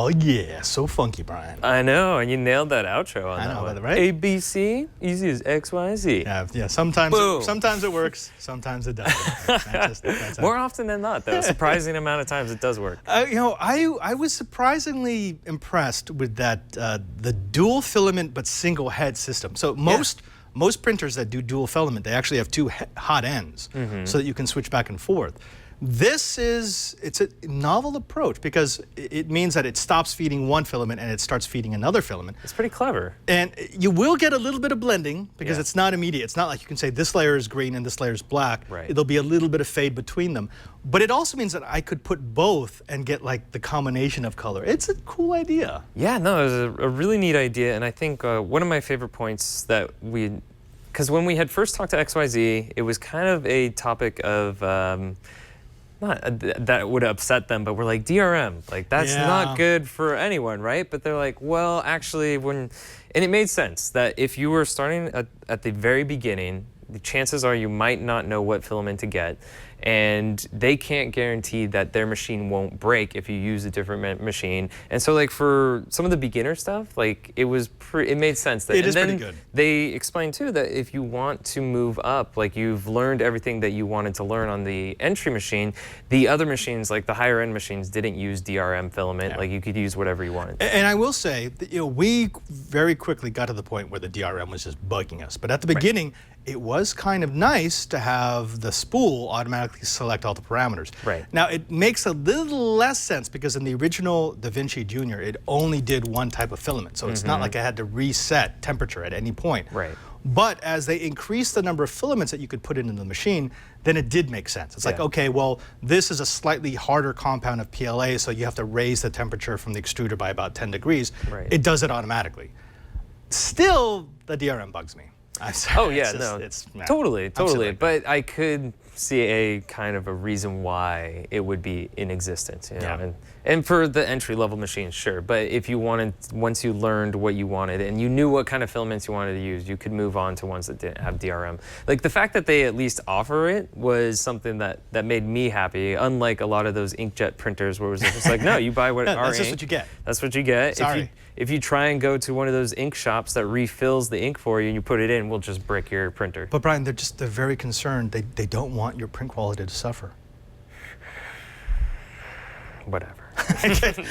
C: Oh yeah, so funky, Brian.
D: I know, and you nailed that outro on that one.
C: Right?
D: ABC, easy as XYZ.
C: Yeah. Sometimes it works, sometimes it doesn't.
D: More often than not, though. Surprising amount of times it does work.
C: I was surprisingly impressed with that the dual filament but single head system. So most printers that do dual filament, they actually have two hot ends so that you can switch back and forth. It's a novel approach because it means that it stops feeding one filament and it starts feeding another filament.
D: It's pretty clever.
C: And you will get a little bit of blending because it's not immediate. It's not like you can say this layer is green and this layer is black.
D: Right.
C: There'll be a little bit of fade between them. But it also means that I could put both and get like the combination of color. It's a cool idea.
D: Yeah, no, it was a really neat idea. And I think one of my favorite points that because when we had first talked to XYZ, it was kind of a topic of, not that would upset them, but we're like, DRM, like that's not good for anyone, right? But they're like, well, actually, and it made sense that if you were starting at the very beginning, the chances are you might not know what filament to get, and they can't guarantee that their machine won't break if you use a different machine. And so like for some of the beginner stuff, like it made sense. That,
C: it is pretty good.
D: They explained too that if you want to move up, like you've learned everything that you wanted to learn on the entry machine, the other machines, like the higher end machines, didn't use DRM filament. Like you could use whatever you wanted.
C: And I will say that, we very quickly got to the point where the DRM was just bugging us. But at the beginning, it was kind of nice to have the spool automatically select all the parameters.
D: Right.
C: Now, it makes a little less sense because in the original DaVinci Junior, it only did one type of filament. So it's not like I had to reset temperature at any point.
D: Right.
C: But as they increased the number of filaments that you could put into the machine, then it did make sense. It's like, okay, well, this is a slightly harder compound of PLA, so you have to raise the temperature from the extruder by about 10 degrees.
D: Right.
C: It does it automatically. Still, the DRM bugs me.
D: Oh yeah, totally.
C: Like
D: but I could see a kind of a reason why it would be in existence, you know? And for the entry-level machines, sure. But if you wanted, once you learned what you wanted and you knew what kind of filaments you wanted to use, you could move on to ones that didn't have DRM. Like the fact that they at least offer it was something that made me happy. Unlike a lot of those inkjet printers, where it was just like, no, you buy what our
C: that's
D: ink.
C: just what you get.
D: That's what you get.
C: Sorry.
D: If you try and go to one of those ink shops that refills the ink for you and you put it in, we'll just brick your printer.
C: But Brian, they're very concerned. They don't want your print quality to suffer.
D: Whatever.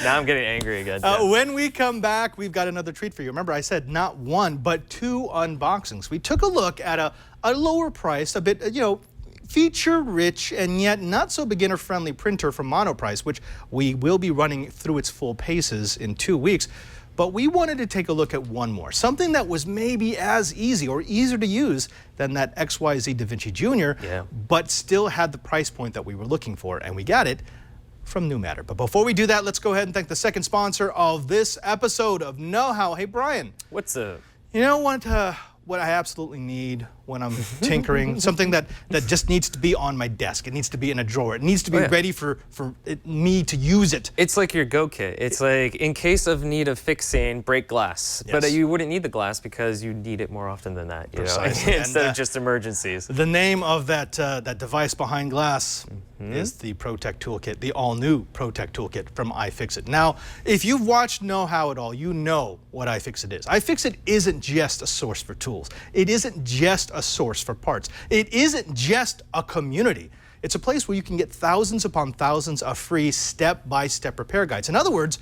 D: Now I'm getting angry again.
C: When we come back, we've got another treat for you. Remember, I said not one, but two unboxings. We took a look at a lower price, a bit, feature-rich and yet not so beginner-friendly printer from Monoprice, which we will be running through its full paces in 2 weeks. But we wanted to take a look at one more, something that was maybe as easy or easier to use than that XYZ DaVinci Junior, but still had the price point that we were looking for, and we got it from New Matter. But before we do that, let's go ahead and thank the second sponsor of this episode of Know How. Hey, Brian.
D: What's up?
C: You know what I absolutely need when I'm tinkering? Something that just needs to be on my desk. It needs to be in a drawer. It needs to be ready for me to use it.
D: It's like your Go Kit. It's like, in case of need of fixing, break glass.
C: Yes.
D: But you wouldn't need the glass because you need it more often than that, you know, instead of just emergencies.
C: The name of that device behind glass is the ProTech Toolkit, the all-new ProTech Toolkit from iFixit. Now, if you've watched Know How at all, you know what iFixit is. iFixit isn't just a source for tools. It isn't just a source for parts. It isn't just a community. It's a place where you can get thousands upon thousands of free step-by-step repair guides. In other words,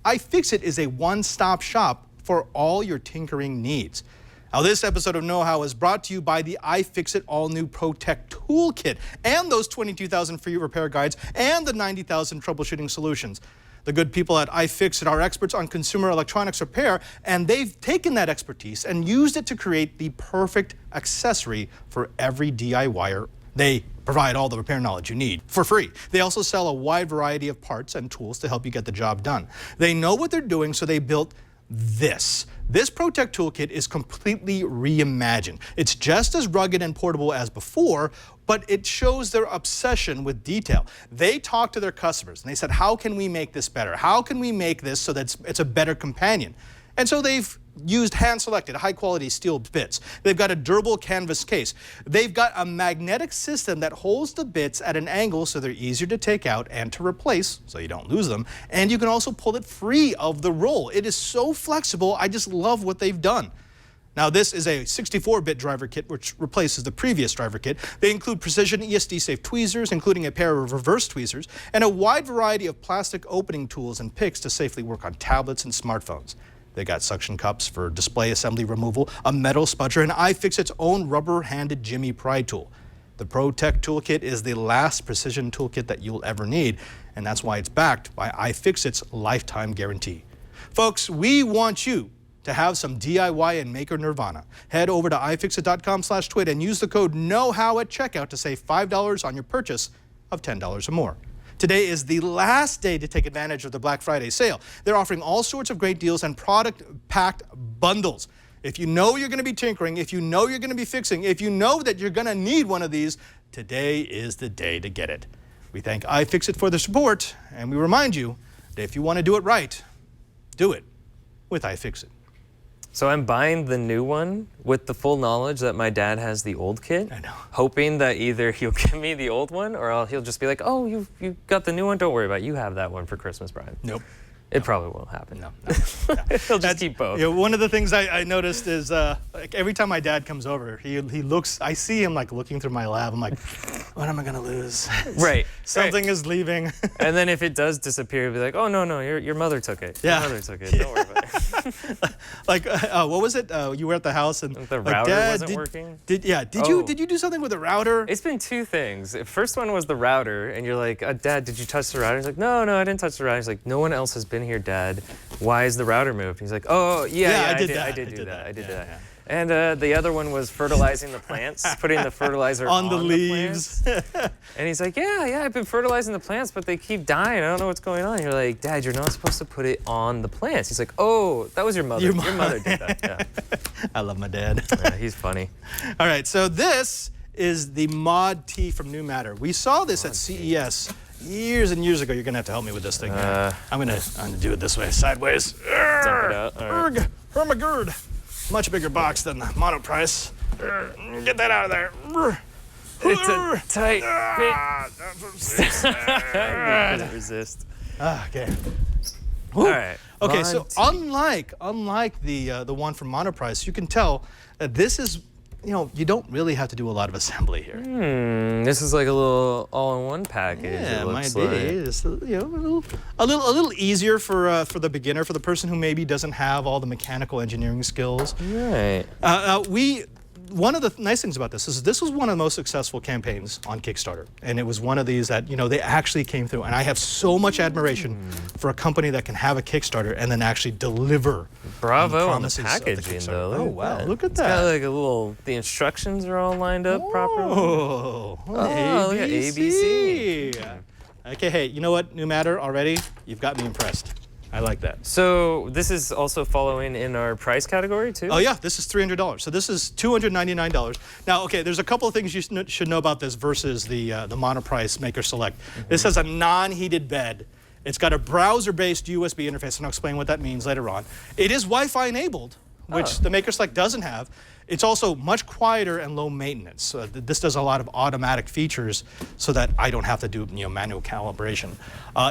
C: iFixit is a one-stop shop for all your tinkering needs. Now, this episode of Know How is brought to you by the iFixit all-new ProTech Toolkit and those 22,000 free repair guides and the 90,000 troubleshooting solutions. The good people at iFixit are experts on consumer electronics repair, and they've taken that expertise and used it to create the perfect accessory for every DIYer. They provide all the repair knowledge you need for free. They also sell a wide variety of parts and tools to help you get the job done. They know what they're doing, so they built this. This ProTech Toolkit is completely reimagined. It's just as rugged and portable as before, but it shows their obsession with detail. They talked to their customers and they said, how can we make this better? How can we make this so that it's a better companion? And so they've used hand-selected, high-quality steel bits. They've got a durable canvas case. They've got a magnetic system that holds the bits at an angle so they're easier to take out and to replace so you don't lose them. And you can also pull it free of the roll. It is so flexible. I just love what they've done. Now, this is a 64-bit driver kit, which replaces the previous driver kit. They include precision ESD-safe tweezers, including a pair of reverse tweezers, and a wide variety of plastic opening tools and picks to safely work on tablets and smartphones. They got suction cups for display assembly removal, a metal spudger, and iFixit's own rubber-handed Jimmy Pry tool. The ProTech toolkit is the last precision toolkit that you'll ever need, and that's why it's backed by iFixit's lifetime guarantee. Folks, we want you to have some DIY and maker nirvana. Head over to iFixit.com/twit and use the code KNOWHOW at checkout to save $5 on your purchase of $10 or more. Today is the last day to take advantage of the Black Friday sale. They're offering all sorts of great deals and product-packed bundles. If you know you're going to be tinkering, if you know you're going to be fixing, if you know that you're going to need one of these, today is the day to get it. We thank iFixit for the support, and we remind you that if you want to do it right, do it with iFixit.
D: So I'm buying the new one with the full knowledge that my dad has the old kit.
C: I know.
D: Hoping that either he'll give me the old one or he'll just be like, oh, you got the new one, don't worry about it. You have that one for Christmas, Brian.
C: Nope.
D: It probably won't happen.
C: No.
D: He'll just keep both.
C: You know, one of the things I noticed is like every time my dad comes over, he looks, I see him like looking through my lab. I'm like, what am I gonna lose?
D: Right.
C: Something is leaving.
D: And then if it does disappear, he'll be like, oh, no, your mother took it.
C: Yeah.
D: Your mother took it. Don't worry about it.
C: Like, what was it? You were at the house and
D: The
C: like,
D: router
C: Dad,
D: wasn't working?
C: Did you do something with the router?
D: It's been two things. The first one was the router, and you're like, Dad, did you touch the router? He's like, no, I didn't touch the router. He's like, no one else has been here, Dad. Why is the router moved? He's like, oh, yeah, I did that. And the other one was fertilizing the plants, putting the fertilizer
C: on the leaves.
D: And he's like, yeah, I've been fertilizing the plants, but they keep dying. I don't know what's going on. You're like, Dad, you're not supposed to put it on the plants. He's like, oh, that was your mother. Your mother did that. Yeah.
C: I love my dad.
D: Yeah, he's funny.
C: All right, so this is the Mod T from New Matter. We saw this at CES years and years ago. You're gonna have to help me with this thing. I'm gonna do it this way, sideways.
D: Dump it out. All right.
C: Hermagerd. Much bigger box than the Monoprice. Get that out of there.
D: It's a tight fit. I couldn't resist.
C: Okay.
D: All right.
C: Okay, so unlike the one from Monoprice, you can tell that this is, you don't really have to do a lot of assembly here.
D: This is like a little all-in-one package.
C: Yeah,
D: it looks
C: might be.
D: like.
C: It's a little easier for the beginner, for the person who maybe doesn't have all the mechanical engineering skills.
D: Right.
C: One of the nice things about this is this was one of the most successful campaigns on Kickstarter, and it was one of these that they actually came through. And I have so much admiration for a company that can have a Kickstarter and then actually deliver.
D: Bravo on the packaging, though.
C: Oh wow, look at
D: It's
C: that!
D: got like the instructions are all lined up properly.
C: Oh,
D: look at ABC.
C: Okay, hey, you know what? New Matter already. You've got me impressed. I like that.
D: So this is also following in our price category too?
C: Oh yeah, this is $300. So this is $299. Now, okay, there's a couple of things you should know about this versus the Monoprice Maker Select. This has a non-heated bed. It's got a browser-based USB interface, and I'll explain what that means later on. It is Wi-Fi enabled, which the Maker Select doesn't have. It's also much quieter and low maintenance. This does a lot of automatic features so that I don't have to do manual calibration.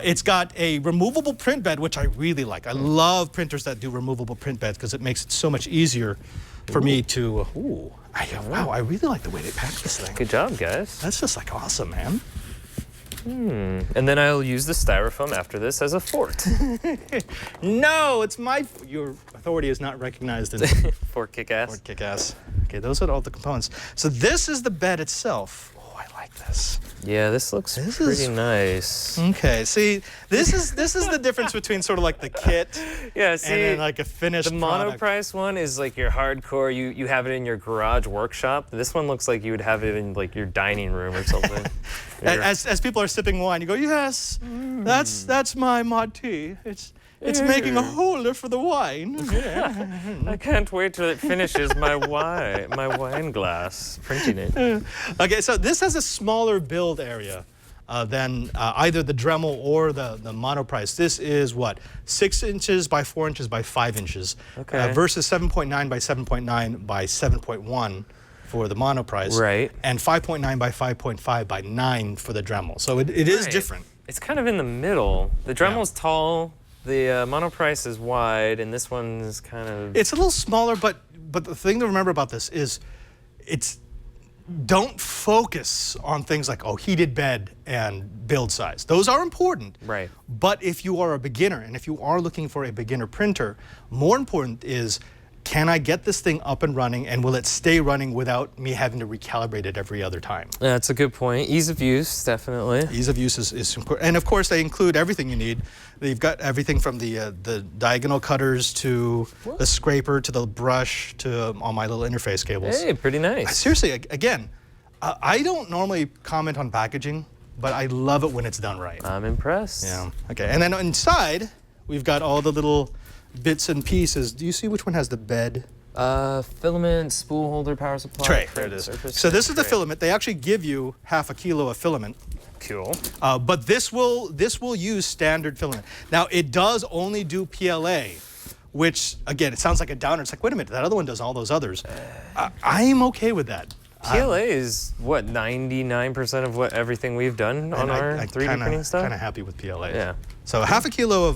C: It's got a removable print bed, which I really like. I love printers that do removable print beds because it makes it so much easier for me to. Wow, I really like the way they pack this thing.
D: Good job, guys.
C: That's just like awesome, man.
D: And then I'll use the styrofoam after this as a fort.
C: No, it's your authority is not recognized in
D: Fort kick-ass.
C: Fort kick-ass. Okay, those are all the components. So this is the bed itself. Oh, I like this.
D: Yeah, this looks pretty nice.
C: Okay, see, this is the difference between sort of like the kit
D: Yeah, see,
C: and then like a finished
D: the
C: product.
D: Monoprice one is like your hardcore, you have it in your garage workshop. This one looks like you would have it in like your dining room or something.
C: As people are sipping wine, you go, yes, that's my Mod T. It's making a holder for the wine.
D: I can't wait till it finishes my wine glass, printing it.
C: Okay, so this has a smaller build area. than either the Dremel or the Monoprice. This is what, 6 inches by 4 inches by 5 inches, versus 7.9 by 7.9 by 7.1 for the Monoprice,
D: right?
C: And 5.9 by 5.5 by 9 for the Dremel. So it is different.
D: It's kind of in the middle. The Dremel's tall, the Monoprice is wide, and this one's kind of...
C: It's a little smaller, but the thing to remember about this is don't focus on things like, heated bed and build size. Those are important.
D: Right.
C: But if you are a beginner, and if you are looking for a beginner printer, more important is, can I get this thing up and running, and will it stay running without me having to recalibrate it every other time?
D: That's a good point. Ease of use, definitely.
C: Ease of use is important. And of course, they include everything you need. You've got everything from the diagonal cutters to the scraper to the brush to all my little interface cables.
D: Hey, pretty nice.
C: Seriously, again, I don't normally comment on packaging, but I love it when it's done right.
D: I'm impressed.
C: Yeah. Okay. And then inside, we've got all the little bits and pieces. Do you see which one has the bed?
D: Filament, spool holder, power supply.
C: Tray. There it is. So this is the filament. They actually give you half a kilo of filament.
D: Cool.
C: But this will use standard filament. Now it does only do PLA, which again, it sounds like a downer. It's like, wait a minute, that other one does all those others. I'm okay with that.
D: PLA is what, 99% of what everything we've done on our 3D printing stuff?
C: I'm kind of happy with PLA.
D: Yeah.
C: So half a kilo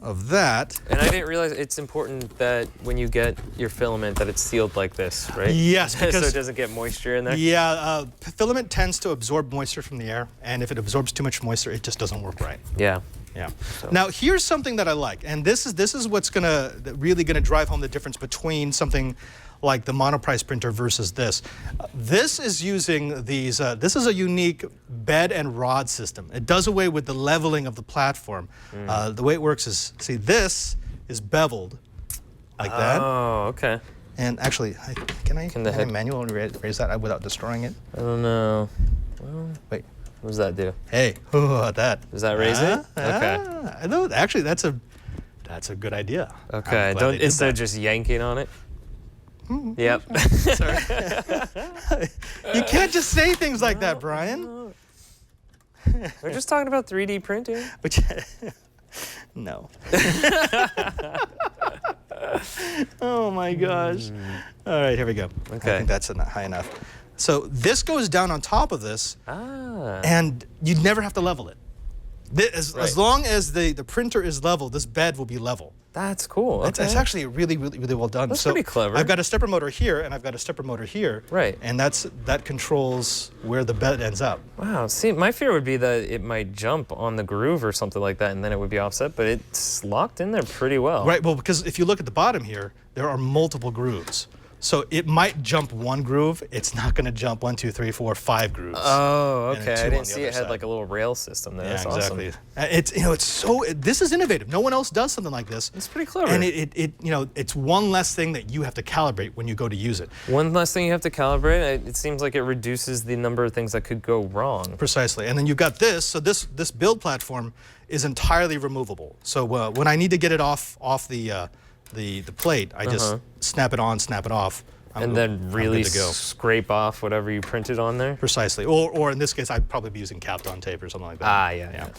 C: of that.
D: And I didn't realize it's important that when you get your filament that it's sealed like this, right?
C: Yes, because
D: so it doesn't get moisture in there?
C: Yeah, filament tends to absorb moisture from the air, and if it absorbs too much moisture, it just doesn't work right.
D: Yeah.
C: Yeah. So. Now here's something that I like, and this is what's really gonna drive home the difference between something like the Monoprice printer versus this. This is using these, this is a unique bed and rod system. It does away with the leveling of the platform. The way it works is, see, this is beveled like that.
D: Oh, okay.
C: And actually, can I manually raise that without destroying it?
D: I don't know. Well,
C: wait.
D: What does that do?
C: Hey, that.
D: Does that raise it? Okay.
C: I know, actually, that's a good idea.
D: Okay, don't, instead of just yanking on it. Yep.
C: Sorry. You can't just say things like that, Brian.
D: We're just talking about 3D printing.
C: But no. Oh my gosh. All right, here we go.
D: Okay.
C: I think that's high enough. So this goes down on top of this, and you'd never have to level it. As long as the printer is level, this bed will be level.
D: That's cool. Okay.
C: It's actually really well done.
D: That's pretty clever.
C: I've got a stepper motor here, and I've got a stepper motor here.
D: Right.
C: And that controls where the bed ends up.
D: Wow. See, my fear would be that it might jump on the groove or something like that, and then it would be offset, but it's locked in there pretty well.
C: Right. Well, because if you look at the bottom here, there are multiple grooves. So it might jump one groove. It's not going to jump 1, 2, 3, 4, 5 grooves.
D: Oh, okay. I didn't see it had like a little rail system there.
C: Yeah,
D: That's
C: exactly.
D: Awesome.
C: This is innovative. No one else does something like this.
D: It's pretty clever.
C: And it's one less thing that you have to calibrate when you go to use it.
D: One less thing you have to calibrate. It seems like it reduces the number of things that could go wrong.
C: Precisely. And then you've got this. So this build platform is entirely removable. So when I need to get it off the plate, I just snap it on, snap it off.
D: And then really scrape off whatever you printed on there?
C: Precisely. Or in this case, I'd probably be using Kapton tape or something like that.
D: Yeah.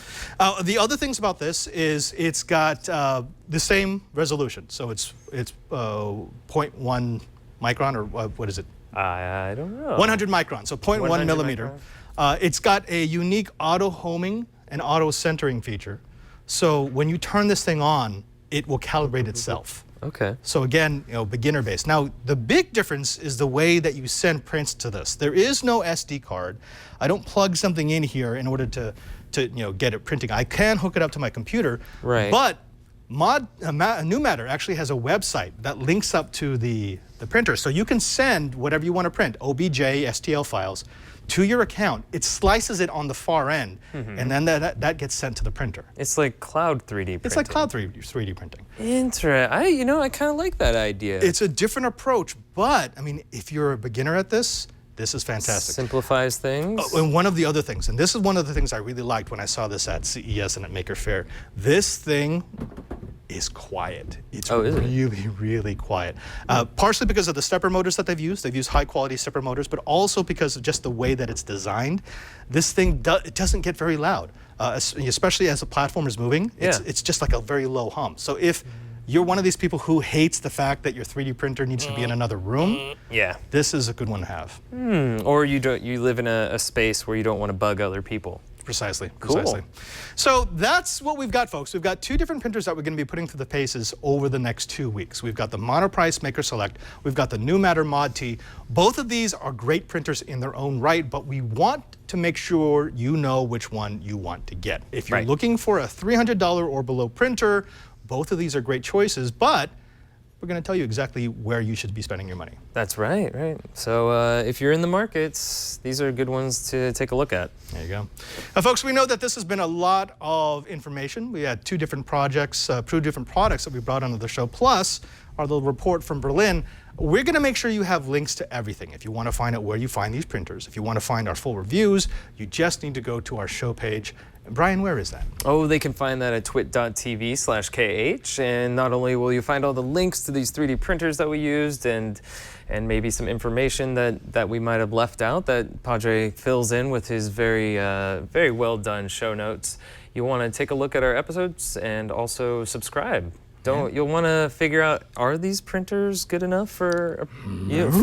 C: The other things about this is it's got the same resolution. So it's 0.1 micron, or what is it?
D: I don't know.
C: 100 micron, so 0.1 millimeter. It's got a unique auto homing and auto centering feature. So when you turn this thing on, it will calibrate itself.
D: Okay.
C: So again, beginner based. Now, the big difference is the way that you send prints to this. There is no SD card. I don't plug something in here in order to get it printing. I can hook it up to my computer.
D: Right.
C: But New Matter actually has a website that links up to the printer. So you can send whatever you want to print, OBJ, STL files, to your account. It slices it on the far end, and then that gets sent to the printer.
D: It's like cloud 3D printing.
C: It's like cloud 3D printing.
D: Interesting. I kind of like that idea.
C: It's a different approach, but I mean, if you're a beginner at this is fantastic.
D: Simplifies things.
C: Oh, and one of the other things, and this is one of the things I really liked when I saw this at CES and at Maker Faire, this thing is quiet. It's
D: is it?
C: really, really quiet. Partially because of the stepper motors that they've used. They've used high quality stepper motors, but also because of just the way that it's designed. This thing it doesn't get very loud, especially as the platform is moving. It's just like a very low hum. So if you're one of these people who hates the fact that your 3D printer needs to be in another room, this is a good one to have.
D: Or you live in a space where you don't want to bug other people.
C: Precisely.
D: Cool.
C: Precisely. So that's what we've got, folks. We've got 2 different printers that we're going to be putting through the paces over the next 2 weeks. We've got the Monoprice Maker Select. We've got the New Matter Mod T. Both of these are great printers in their own right, but we want to make sure you know which one you want to get. If you're looking for a $300 or below printer, both of these are great choices, but we're going to tell you exactly where you should be spending your money.
D: That's right, right. So if you're in the markets, these are good ones to take a look at.
C: There you go. Now, folks, we know that this has been a lot of information. We had 2 different projects, 2 different products that we brought onto the show, plus our little report from Berlin. We're going to make sure you have links to everything. If you want to find out where you find these printers, if you want to find our full reviews, you just need to go to our show page. Brian, where is that?
D: Oh, they can find that at twit.tv/KH. And not only will you find all the links to these 3D printers that we used and maybe some information that we might have left out that Padre fills in with his very well done show notes. You want to take a look at our episodes and also subscribe. You'll want to figure out, are these printers good enough for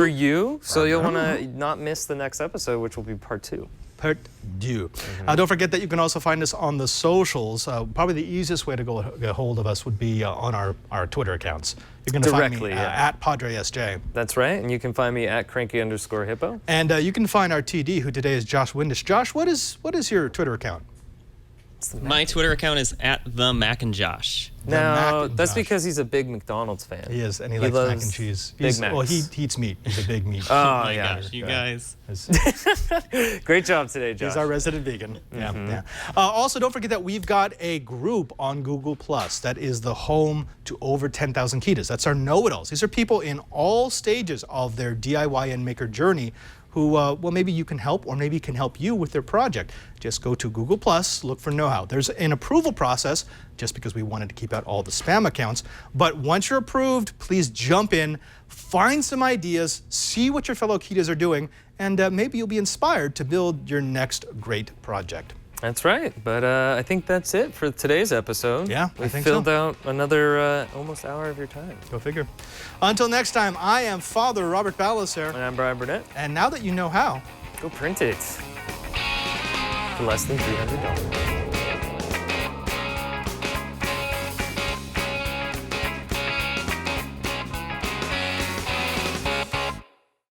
D: you? So you'll want to not miss the next episode, which will be part 2.
C: Part 2. Don't forget that you can also find us on the socials. Probably the easiest way to get a hold of us would be on our Twitter accounts. You're going to find me at PadreSJ.
D: That's right, and you can find me at Cranky_Hippo.
C: And you can find our TD, who today is Josh Windish. Josh, what is your Twitter account?
F: My Twitter account is at @TheMacandJosh.
D: No, that's because he's a big McDonald's fan.
C: He is, and he likes mac and cheese.
D: Big Macs.
C: Well, he eats meat. He's a big meat.
D: Oh,
F: my gosh, you guys.
D: Great job today, Josh.
C: He's our resident vegan. Yeah. Also, don't forget that we've got a group on Google+. That is the home to over 10,000 Kitas. That's our know-it-alls. These are people in all stages of their DIY and maker journey who, well, maybe you can help or maybe can help you with their project. Just go to Google+, look for know-how. There's an approval process, just because we wanted to keep out all the spam accounts. But once you're approved, please jump in, find some ideas, see what your fellow Kitas are doing, and maybe you'll be inspired to build your next great project.
D: That's right, but I think that's it for today's episode.
C: Yeah,
D: I think filled out another almost hour of your time.
C: Go figure. Until next time, I am Father Robert Ballecer.
D: And I'm Brian Burnett.
C: And now that you know how,
D: go print it for less than $300.